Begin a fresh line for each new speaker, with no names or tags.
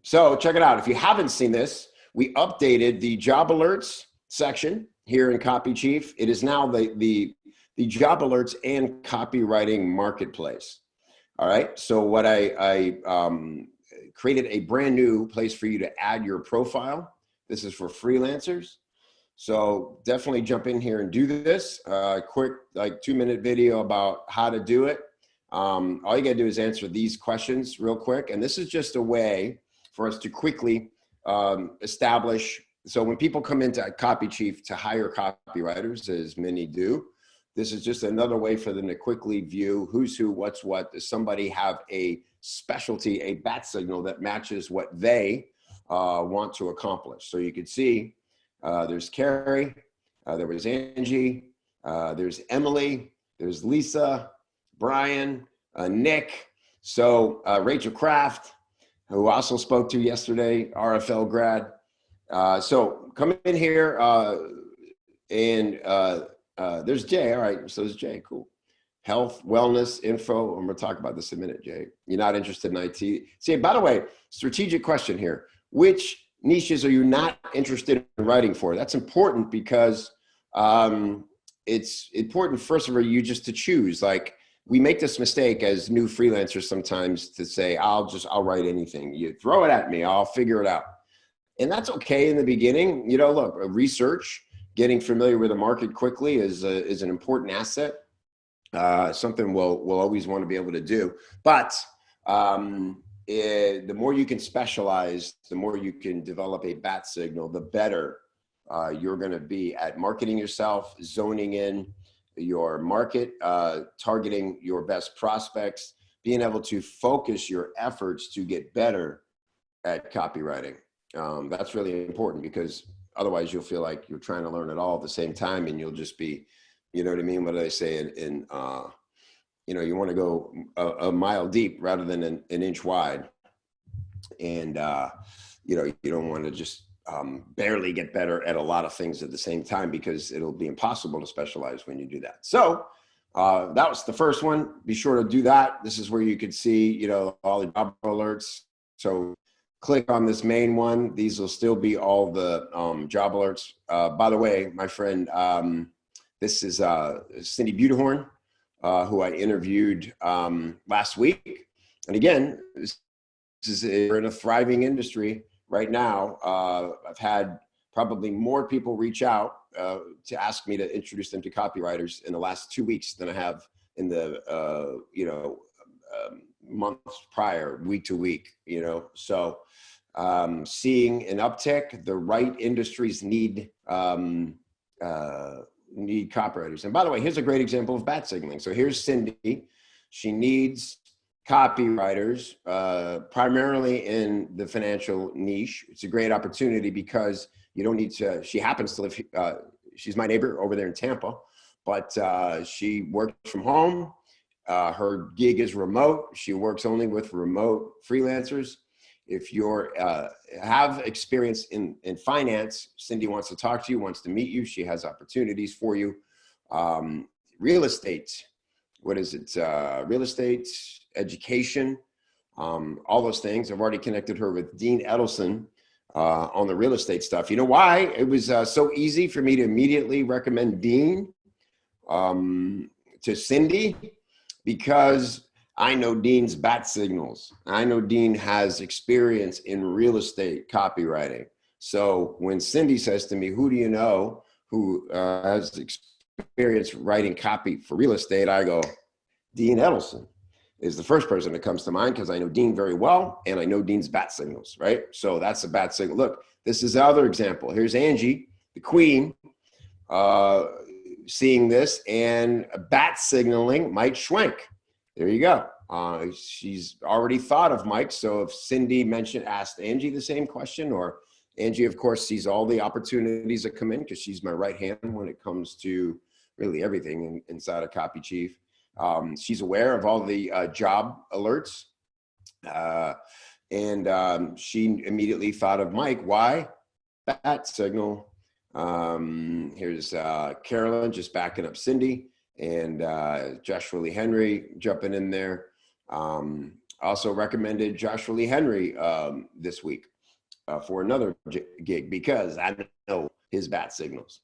So check it out. If you haven't seen this, we updated the job alerts section here in Copy Chief. It is now the job alerts and copywriting marketplace. All right. So what I created a brand new place for you to add your profile. This is for freelancers. So definitely jump in here and do this. Quick, like 2-minute video about how to do it. All you gotta do is answer these questions real quick. And this is just a way for us to quickly establish. So when people come into Copy Chief to hire copywriters, as many do, this is just another way for them to quickly view who's who, what's what. Does somebody have a specialty, a bat signal that matches what they want to accomplish? So you can see there's Carrie, there was Angie, there's Emily, there's Lisa, Brian, Nick, so Rachel Kraft, who also spoke to yesterday, RFL grad. So come in here and there's Jay. All right, so there's Jay, cool. Health, wellness, info, and we'll talk about this in a minute, Jay. You're not interested in IT. See, by the way, strategic question here. Which niches are you not interested in writing for? That's important because it's important, first of all, you just to choose. Like, we make this mistake as new freelancers sometimes to say, I'll write anything. You throw it at me, I'll figure it out. And that's okay in the beginning. You know, look, research, getting familiar with the market quickly is an important asset. Something we'll always want to be able to do. But the more you can specialize, the more you can develop a bat signal, the better you're going to be at marketing yourself, zoning in your market, targeting your best prospects, being able to focus your efforts to get better at copywriting. That's really important because otherwise you'll feel like you're trying to learn it all at the same time and you'll just be, you know what I mean? What do they say you know, you want to go a mile deep rather than an inch wide. And, you know, you don't want to just barely get better at a lot of things at the same time because it'll be impossible to specialize when you do that. So that was the first one. Be sure to do that. This is where you could see, you know, all the job alerts. So click on this main one. These will still be all the job alerts. By the way, my friend, this is Cindy Butehorn, who I interviewed last week. And again, we're in a thriving industry right now. I've had probably more people reach out to ask me to introduce them to copywriters in the last 2 weeks than I have in the you know, months prior, week to week, you know. So seeing an uptick, the right industries need copywriters. And by the way, here's a great example of bat signaling. So here's Cindy. She needs copywriters, primarily in the financial niche. It's a great opportunity because you don't need to, she happens to live, she's my neighbor over there in Tampa, but she works from home. Her gig is remote. She works only with remote freelancers. If you're have experience in finance, Cindy wants to talk to you, wants to meet you. She has opportunities for you. Real estate, what is it? Real estate, education, all those things. I've already connected her with Dean Edelson on the real estate stuff. You know why? It was so easy for me to immediately recommend Dean to Cindy, because I know Dean's bat signals. I know Dean has experience in real estate copywriting. So when Cindy says to me, who do you know who has experience writing copy for real estate? I go, Dean Edelson is the first person that comes to mind because I know Dean very well and I know Dean's bat signals, right? So that's a bat signal. Look, this is the other example. Here's Angie, the queen, seeing this and bat signaling Mike Schwenk. There you go. She's already thought of Mike. So if Cindy asked Angie the same question, or Angie, of course, sees all the opportunities that come in because she's my right hand when it comes to really everything inside of Copy Chief. She's aware of all the job alerts. And she immediately thought of Mike. Why? Bat signal. Here's Carolyn just backing up Cindy. And Joshua Lee Henry jumping in there. I also recommended Joshua Lee Henry this week for another gig because I know his bat signals.